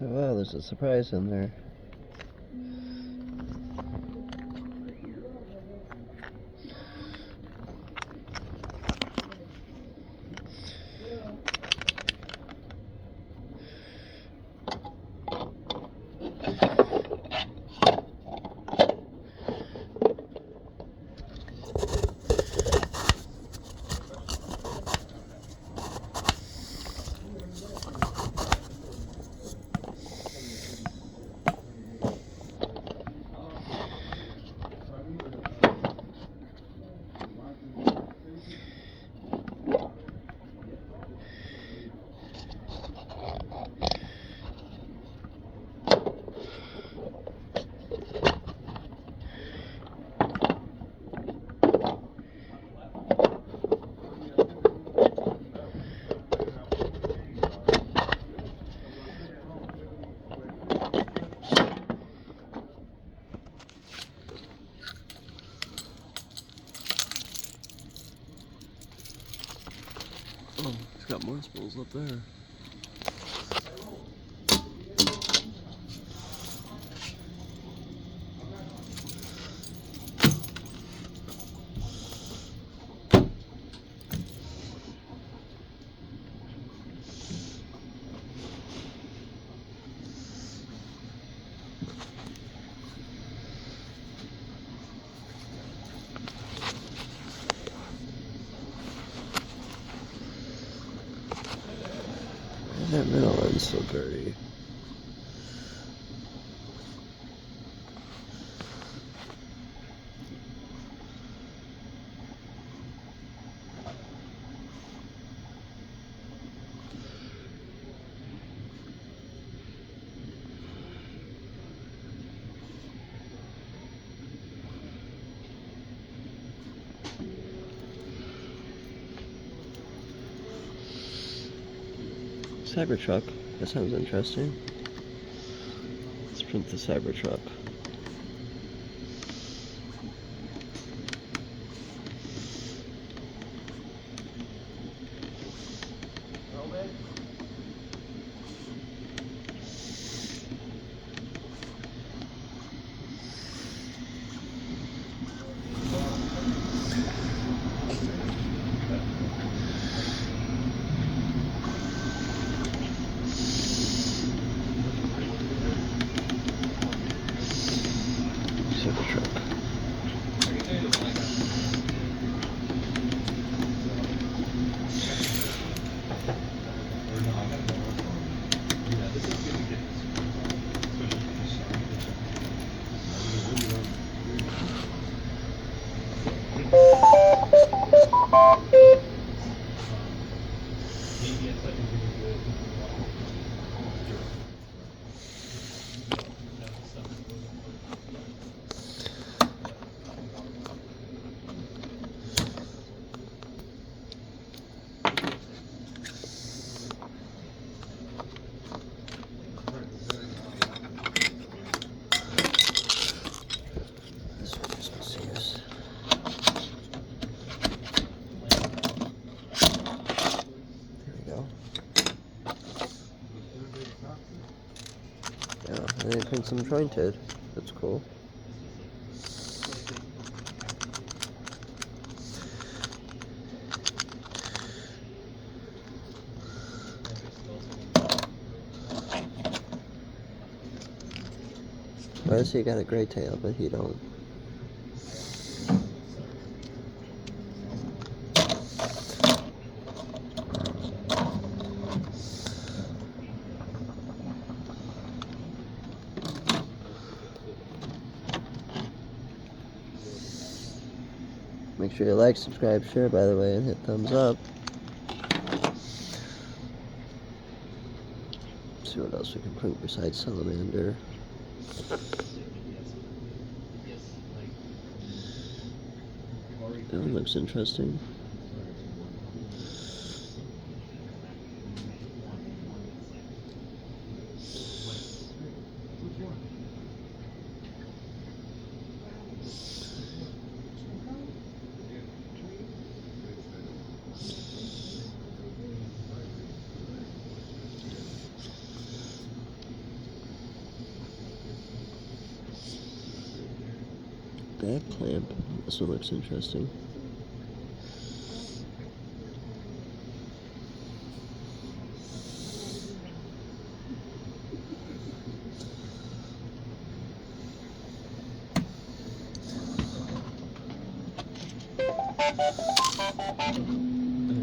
Oh, wow, there's a surprise in there. Oh, it's got more spools up there. That middle end's so dirty. Cybertruck. That sounds interesting. Let's print the Cybertruck. Cybertruck. Yeah, and then print some jointed. That's cool. I see you got a gray tail, but he don't. Make sure you like, subscribe, share, by the way, and hit thumbs up. See what else we can print besides Salamander. That one looks interesting. back clamp. This one looks interesting.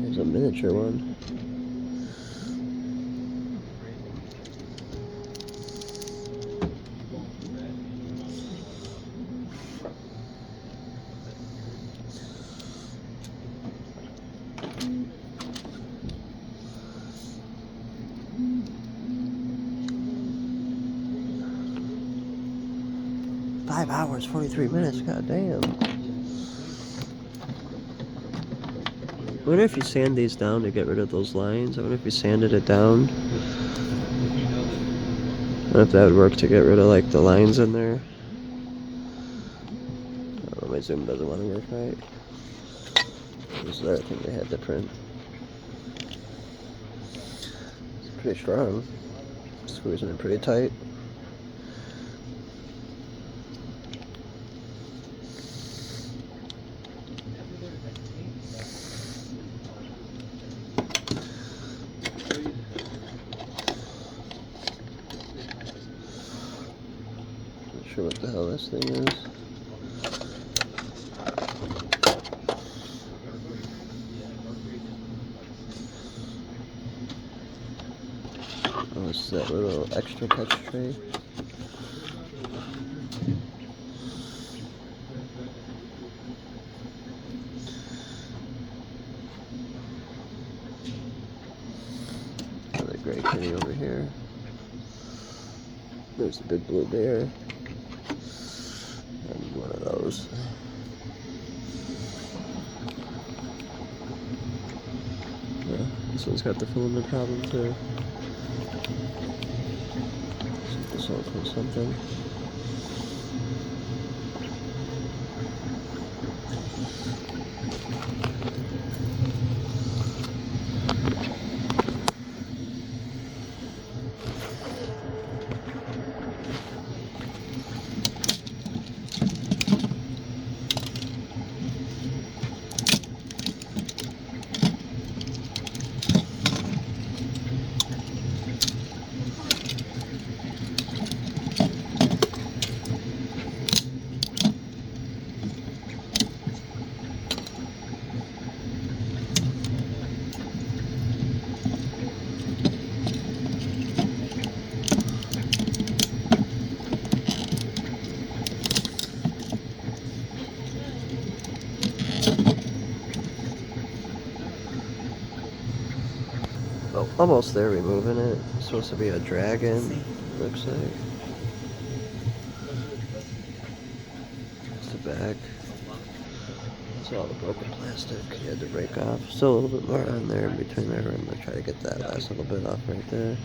There's a miniature one. Five hours, 43 minutes, god damn. I wonder if you sand these down to get rid of those lines. I wonder if you sanded it down. I wonder if that would work to get rid of like the lines in there. Oh, my zoom doesn't want to work right. This is the other thing they had to print. It's pretty strong. Squeezing it pretty tight. Not sure what the hell this thing is. Oh, it's that little extra touch tray. Another gray kitty over here. There's the big blue bear. And one of those. Yeah, this one's got the filament problem too. See if this will print something. Oh, almost there, removing it. It's supposed to be a dragon, looks like. It's the back. It's all the broken plastic you had to break off. Still a little bit more on there in between there. I'm going to try to get that last little bit off right there.